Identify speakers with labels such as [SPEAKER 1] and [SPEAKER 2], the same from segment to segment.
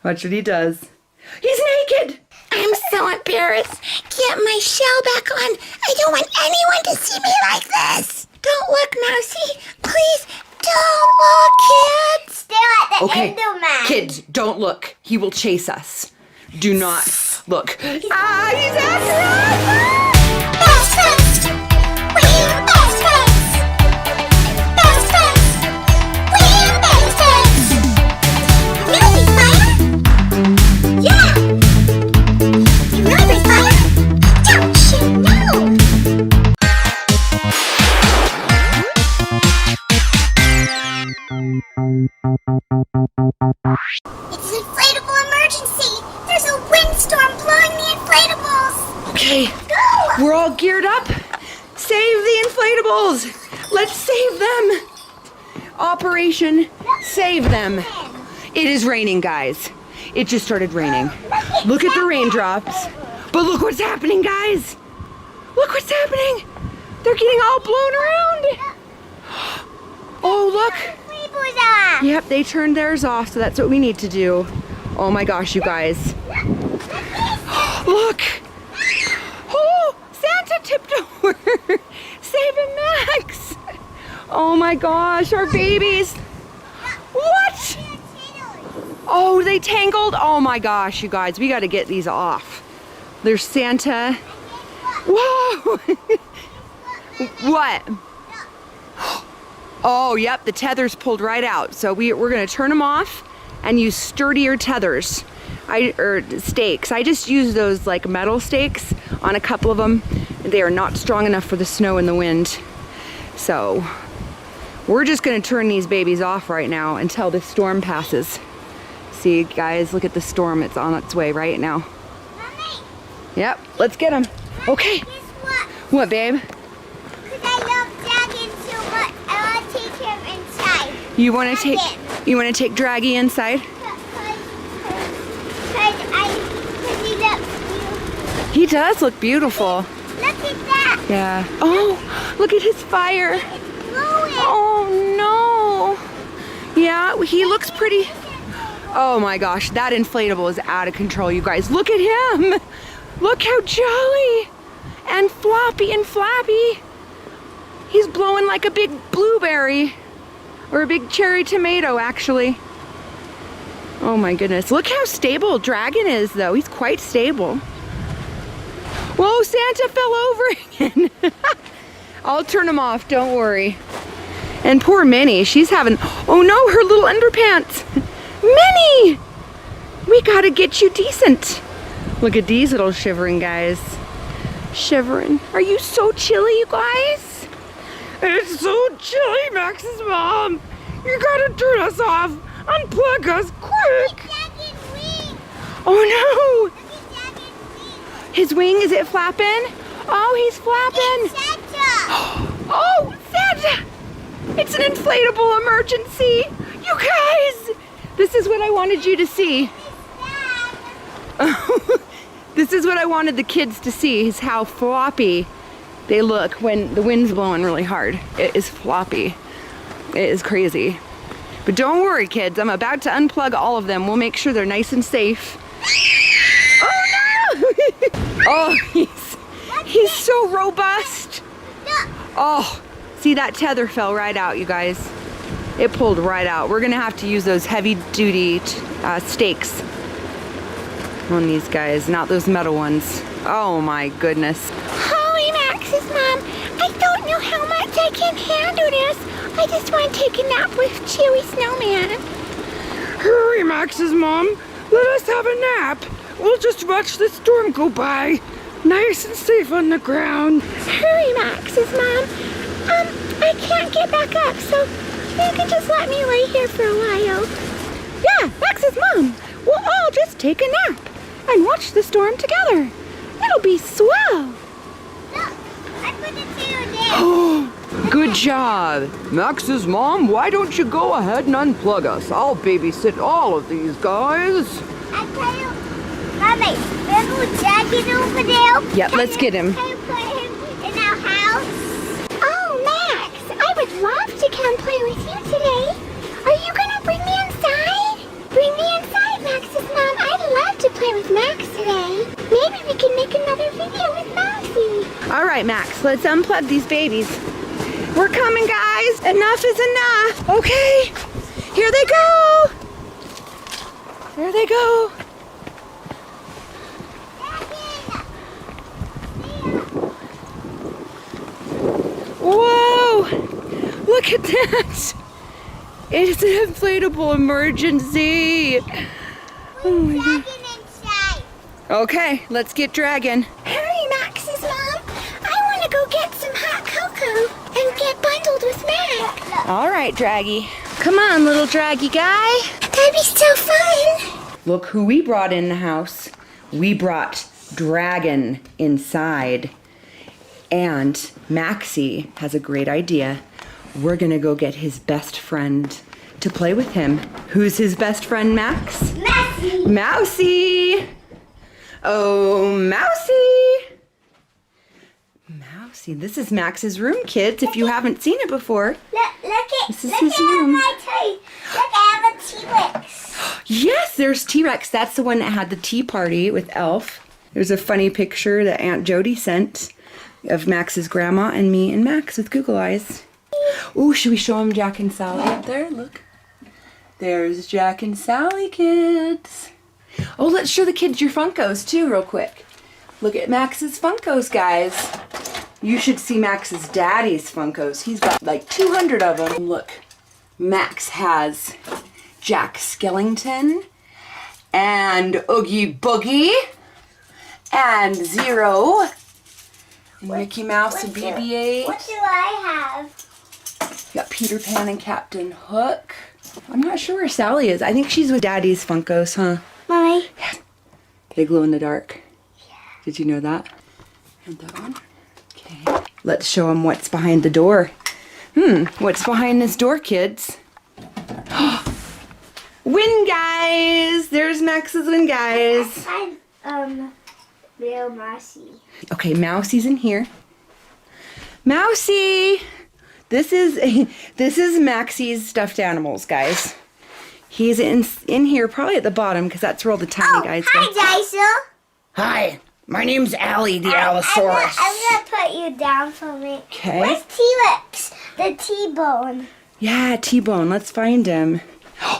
[SPEAKER 1] Watch what he does. He's naked!
[SPEAKER 2] I'm so embarrassed. Get my shell back on. I don't want anyone to see me like this. Don't look, Mousy. Please, don't look, kids.
[SPEAKER 3] Still at the
[SPEAKER 1] Okay,
[SPEAKER 3] end of mine.
[SPEAKER 1] kids, don't look. He will chase us. Do not look. He's after us!
[SPEAKER 2] Best friends. We're best friends. Best friends. We're best friends. You know breathe fire? Yeah. You know breathe fire? Don't you know? It's an inflatable emergency. There's a windstorm blowing the inflatables.
[SPEAKER 1] Okay,
[SPEAKER 2] Go.
[SPEAKER 1] we're all geared up. Save the inflatables. Let's save them. Operation Save Them. It is raining, guys. It just started raining. Look at the raindrops. But look what's happening, guys. Look what's happening. They're getting all blown around. Oh, look.
[SPEAKER 3] Inflatables are.
[SPEAKER 1] Yep, they turned theirs off, so that's what we need to do. Oh my gosh, you guys. Look. Oh, Santa tipped over. Saving Max. Oh my gosh, our babies. What? Oh, they tangled? Oh my gosh, you guys, we gotta get these off. There's Santa. Whoa. What? Oh, yep, the tether's pulled right out. So we're gonna turn them off and use sturdier tethers, or stakes. I just use those like metal stakes on a couple of them. They are not strong enough for the snow and the wind. So we're just gonna turn these babies off right now until the storm passes. See, guys, look at the storm. It's on its way right now.
[SPEAKER 3] Mommy,
[SPEAKER 1] Yep, let's get them. Okay.
[SPEAKER 3] guess what?
[SPEAKER 1] What, babe?
[SPEAKER 3] Because I love Dragon so much, I want to take him inside.
[SPEAKER 1] You wanna take
[SPEAKER 3] Dragon.
[SPEAKER 1] you wanna take Draggy inside?
[SPEAKER 3] Because he looks beautiful.
[SPEAKER 1] He does look beautiful.
[SPEAKER 3] Look at that.
[SPEAKER 1] Yeah. Oh, look at his fire.
[SPEAKER 3] It's glowing.
[SPEAKER 1] Oh no. Yeah, he looks pretty. Oh my gosh, that inflatable is out of control, you guys. Look at him. Look how jolly and floppy and flappy. He's blowing like a big blueberry or a big cherry tomato, actually. Oh my goodness. Look how stable Dragon is, though. He's quite stable. Whoa, Santa fell over again. I'll turn him off, don't worry. And poor Minnie, she's having, oh no, her little underpants. Minnie, we gotta get you decent. Look at these little shivering guys. Shivering. Are you so chilly, you guys? It's so chilly, Max's mom. You gotta turn us off. Unplug us quick.
[SPEAKER 3] Dragon's wing.
[SPEAKER 1] Oh no.
[SPEAKER 3] Look at Dragon's wing.
[SPEAKER 1] His wing, is it flapping? Oh, he's flapping.
[SPEAKER 3] Santa.
[SPEAKER 1] Oh, Santa! It's an inflatable emergency. You guys, this is what I wanted you to see. This is what I wanted the kids to see, is how floppy they look when the wind's blowing really hard. It is floppy. It is crazy. But don't worry, kids. I'm about to unplug all of them. We'll make sure they're nice and safe. Oh no! Oh, he's so robust.
[SPEAKER 3] Look.
[SPEAKER 1] Oh, see, that tether fell right out, you guys. It pulled right out. We're gonna have to use those heavy-duty stakes on these guys, not those metal ones. Oh my goodness.
[SPEAKER 2] Holy Max's mom, I don't know how much I can handle this. I just want to take a nap with Chewy Snowman.
[SPEAKER 1] Hurry, Max's mom. Let us have a nap. We'll just watch the storm go by. Nice and safe on the ground.
[SPEAKER 2] Hurry, Max's mom. I can't get back up, so you can just let me lay here for a while.
[SPEAKER 1] Yeah, Max's mom. We'll all just take a nap and watch the storm together. It'll be swell.
[SPEAKER 3] Look. I put the tail there.
[SPEAKER 1] Oh, good job. Max's mom, why don't you go ahead and unplug us? I'll babysit all of these guys.
[SPEAKER 3] I tell you, Mommy, remember Dragon over there?
[SPEAKER 1] Yep, let's get him.
[SPEAKER 3] Can you put him in our house?
[SPEAKER 2] Oh, Max, I would love to come play with you today. Are you gonna bring me inside? Bring me inside, Max's
[SPEAKER 3] today. Maybe we can make another video with Mousy.
[SPEAKER 1] All right, Max, let's unplug these babies. We're coming, guys. Enough is enough. Okay, here they go. There they go. Whoa, look at that. It's an inflatable emergency. Oh my God.
[SPEAKER 3] Inside.
[SPEAKER 1] Okay, let's get dragging.
[SPEAKER 2] Hurry, Max's mom. I want to go get some hot cocoa and get bundled with Mac.
[SPEAKER 1] All right, Draggy. Come on, little Draggy guy.
[SPEAKER 2] That'd be so fun.
[SPEAKER 1] Look who we brought in the house. We brought Dragon inside. And Maxie has a great idea. We're gonna go get his best friend to play with him. Who's his best friend, Max?
[SPEAKER 3] Mousy.
[SPEAKER 1] Mousy! Oh, Mousy! Mousy, this is Max's room, kids, if you haven't seen it before. This is his room.
[SPEAKER 3] My toy. Look, I have a T-Rex.
[SPEAKER 1] Yes, there's T-Rex. That's the one that had the tea party with Elf. There's a funny picture that Aunt Jody sent of Max's grandma and me and Max with Google eyes. Ooh, should we show them Jack and Sally up there? Look. There's Jack and Sally, kids. Oh, let's show the kids your Funkos, too, real quick. Look at Max's Funkos, guys. You should see Max's daddy's Funkos. He's got like 200 of them. Look, Max has Jack Skellington and Oogie Boogie and Zero and Mickey Mouse and BB-8.
[SPEAKER 3] What do I have?
[SPEAKER 1] You got Peter Pan and Captain Hook. I'm not sure where Sally is. I think she's with Daddy's Funkos, huh?
[SPEAKER 3] Mommy.
[SPEAKER 1] They glow in the dark. Yeah. Did you know that? And that one. Okay. Let's show them what's behind the door. What's behind this door, kids? Win, guys! There's Max's win, guys.
[SPEAKER 3] I'm real Mousy.
[SPEAKER 1] Okay, Mousie's in here. Mousy! This is Maxie's stuffed animals, guys. He's in here, probably at the bottom, because that's where all the tiny guys go.
[SPEAKER 3] Hi, Daiso.
[SPEAKER 4] Hi, my name's Allie the Allosaurus.
[SPEAKER 3] I'm gonna put you down for me.
[SPEAKER 1] Okay.
[SPEAKER 3] Where's T-Rex? The T-bone.
[SPEAKER 1] Yeah, T-Bone. Let's find him.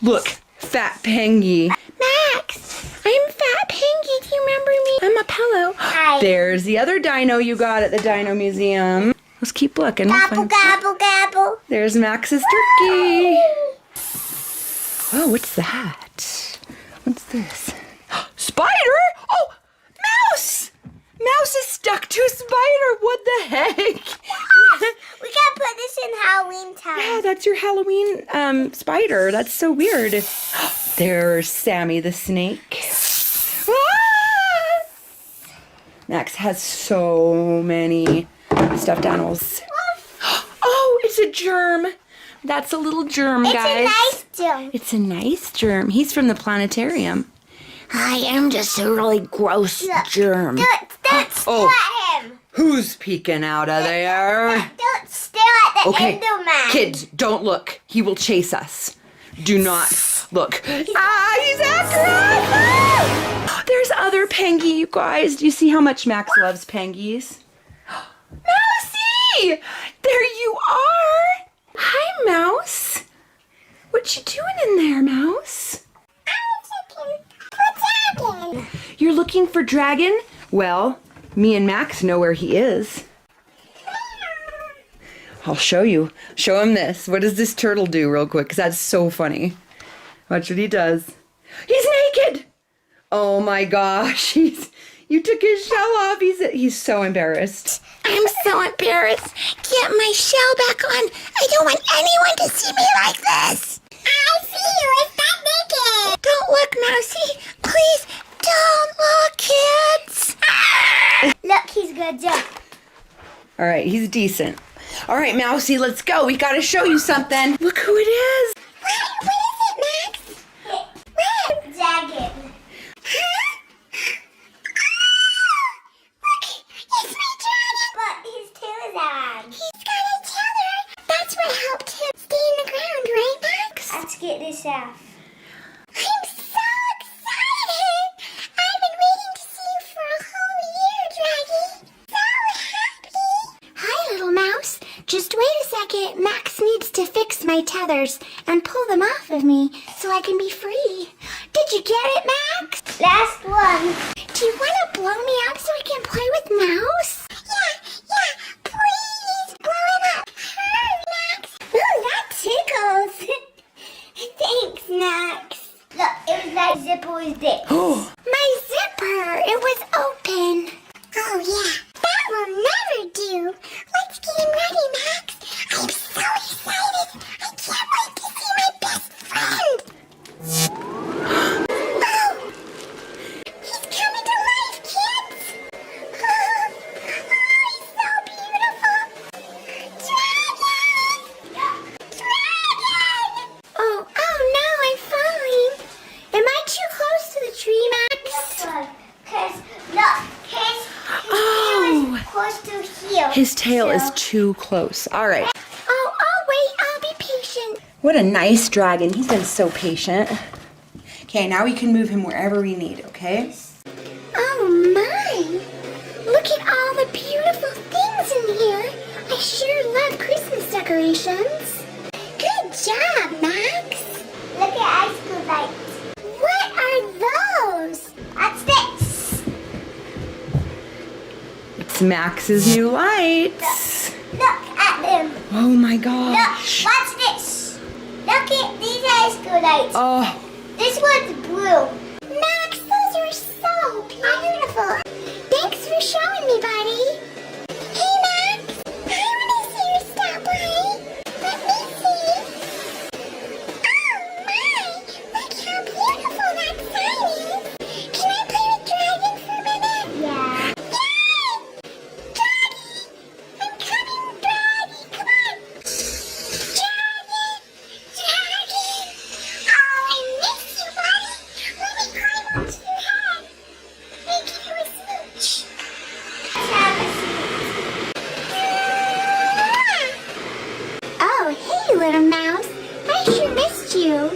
[SPEAKER 1] Look, Fat Pengy.
[SPEAKER 2] Max, I'm Fat Pinky. Do you remember me? I'm a pillow.
[SPEAKER 3] Hi.
[SPEAKER 1] There's the other dino you got at the Dino Museum. Let's keep looking. We'll
[SPEAKER 3] Gobble,
[SPEAKER 1] find-
[SPEAKER 3] gobble, gobble.
[SPEAKER 1] There's Max's turkey. Oh, what's that? What's this? Spider? Oh, mouse! Mouse is stuck to a spider. What the heck?
[SPEAKER 3] We gotta put this in Halloween time.
[SPEAKER 1] Yeah, that's your Halloween spider. That's so weird. There's Sammy the snake. Ah! Max has so many stuffed animals. Oh, it's a germ. That's a little germ,
[SPEAKER 3] It's
[SPEAKER 1] guys.
[SPEAKER 3] a nice jump.
[SPEAKER 1] It's a nice germ. He's from the planetarium.
[SPEAKER 4] I am just a really gross germ.
[SPEAKER 3] Don't stare at him.
[SPEAKER 1] Who's peeking out of there?
[SPEAKER 3] Don't stare at the
[SPEAKER 1] Okay,
[SPEAKER 3] Enderman.
[SPEAKER 1] kids, don't look. He will chase us. Do not look. He's after us! Ah! There's other Pengy, you guys. Do you see how much Max loves Pengies? Mousy! There you are! Hi, Mouse. What you doing in there, Mouse? You're looking for Dragon? Well, me and Max know where he is. I'll show you. Show him this. What does this turtle do real quick? Because that's so funny. Watch what he does. He's naked! Oh my gosh. You took his shell off. He's so embarrassed.
[SPEAKER 2] I'm so embarrassed. Get my shell back on. I don't want anyone to see me like this.
[SPEAKER 3] I see you. It's not naked.
[SPEAKER 2] Don't look, Mousy. Please don't look, kids.
[SPEAKER 3] Look, he's gonna jump.
[SPEAKER 1] All right, he's decent. All right, Mousy, let's go. We got to show you something. Look who it is.
[SPEAKER 3] What is it, Max? Dragon.
[SPEAKER 2] It's my dragon.
[SPEAKER 3] But his tail is on.
[SPEAKER 2] He's got a tether. That's what helped him stay in the ground, right, Max?
[SPEAKER 3] Let's get this off.
[SPEAKER 2] I'm so excited. I've been waiting to see my tethers and pull them off of me so I can be free. Did you get it, Max?
[SPEAKER 3] Last one.
[SPEAKER 2] Do you want to blow me up so I can play with Mouse? Yeah, please blow him up. Hurry, Max. Ooh, that tickles. Thanks, Max.
[SPEAKER 3] Look, it was like zipper was this.
[SPEAKER 2] My zipper, it was open. Oh, yeah, that will never do. Let's get him ready, Max. I'm so excited. I can't wait to see my best friend. Oh, he's coming to life, kids. Oh, he's so beautiful. Dragon! Oh no, I'm falling. Am I too close to the tree, Max?
[SPEAKER 3] Because, look, his tail is close to here.
[SPEAKER 1] His tail is
[SPEAKER 3] So-
[SPEAKER 1] too close. All right.
[SPEAKER 2] Oh, I'll wait. I'll be patient.
[SPEAKER 1] What a nice dragon. He's been so patient. Okay, now we can move him wherever we need, okay?
[SPEAKER 2] Oh my! Look at all the beautiful things in here. I sure love Christmas decorations. Good job, Max.
[SPEAKER 3] Look at ice cream lights.
[SPEAKER 2] What are those?
[SPEAKER 3] What's this?
[SPEAKER 1] It's Max's new lights.
[SPEAKER 3] Look at them.
[SPEAKER 1] Oh my
[SPEAKER 3] Look,
[SPEAKER 1] gosh.
[SPEAKER 3] what's this? Look at these ice cream lights.
[SPEAKER 1] Oh,
[SPEAKER 3] This one's blue.
[SPEAKER 2] Max, those are so beautiful. Thanks for showing me, buddy. Hey, Max. I want to see your stoplight. Let me see. Oh, my. Look how beautiful that sign is. Can I play with Dragon for a minute?
[SPEAKER 3] Yeah.
[SPEAKER 2] Yay! Doggy! I'm coming, Doggy! Come on! Dragon! Dragon! Oh, I miss you, buddy! Let me climb onto your head! Let me give you a smooch!
[SPEAKER 3] Let's have a seat.
[SPEAKER 2] Oh, hey, little mouse! I sure missed you!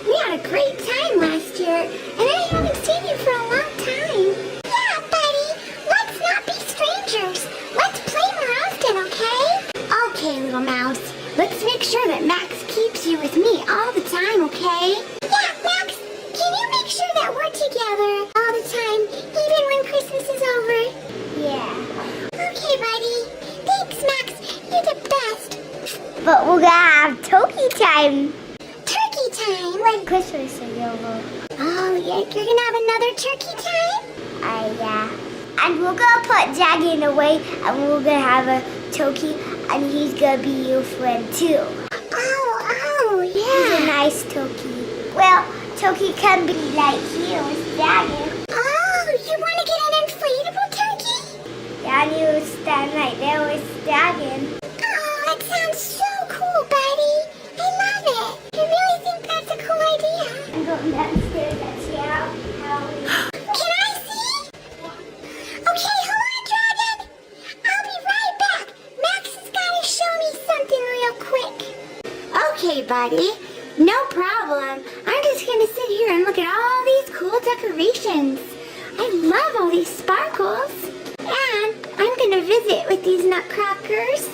[SPEAKER 2] We had a great time last year, and I haven't seen you for a long time. Yeah, buddy! Let's not be strangers! Let's play more often, okay? Okay, little mouse. Let's make sure that Max keeps you with me all the time, okay? Yeah, Max! Can you make sure that we're together all the time, even when Christmas is over?
[SPEAKER 3] Yeah.
[SPEAKER 2] Okay, buddy. Thanks, Max. You're the best.
[SPEAKER 3] But we're gonna have turkey time
[SPEAKER 2] Turkey time!
[SPEAKER 3] when Christmas is over.
[SPEAKER 2] Oh, you're gonna have another turkey time?
[SPEAKER 3] Yeah. And we're gonna put Dragon away, and we're gonna have a turkey, and he's gonna be your friend too.
[SPEAKER 2] Oh,
[SPEAKER 3] He's a
[SPEAKER 2] yeah.
[SPEAKER 3] nice turkey. Well, turkey can be like here with Dragon.
[SPEAKER 2] Oh, you wanna get an inflatable turkey?
[SPEAKER 3] And you stand right there with Dragon.
[SPEAKER 2] Oh, that sounds so cool, buddy. I love it. I really think that's a cool idea.
[SPEAKER 3] I'm going downstairs and see how
[SPEAKER 2] Can I see? Okay, hold on, Dragon. I'll be right back. Max has gotta show me something real quick. Okay, buddy. No problem. I'm just gonna sit here and look at all these cool decorations. I love all these sparkles. And I'm gonna visit with these nutcrackers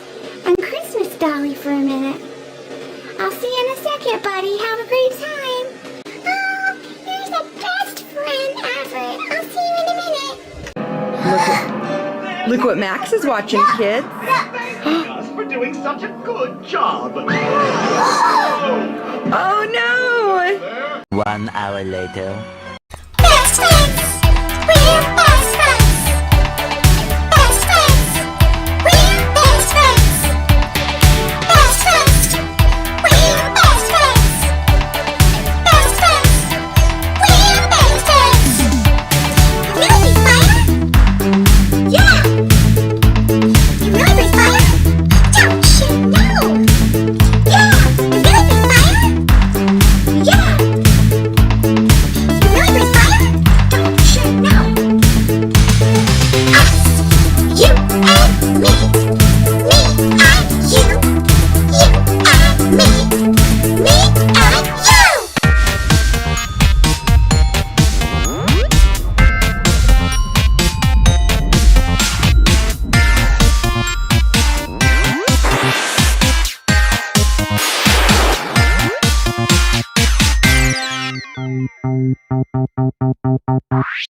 [SPEAKER 2] and Christmas Dolly for a minute. I'll see you in a second, buddy. Have a great time. Oh, you're the best friend ever. I'll see you in a minute.
[SPEAKER 1] look what Max is watching, kids.
[SPEAKER 5] Thanking us for doing such a good job.
[SPEAKER 1] Oh no!
[SPEAKER 6] 1 hour later.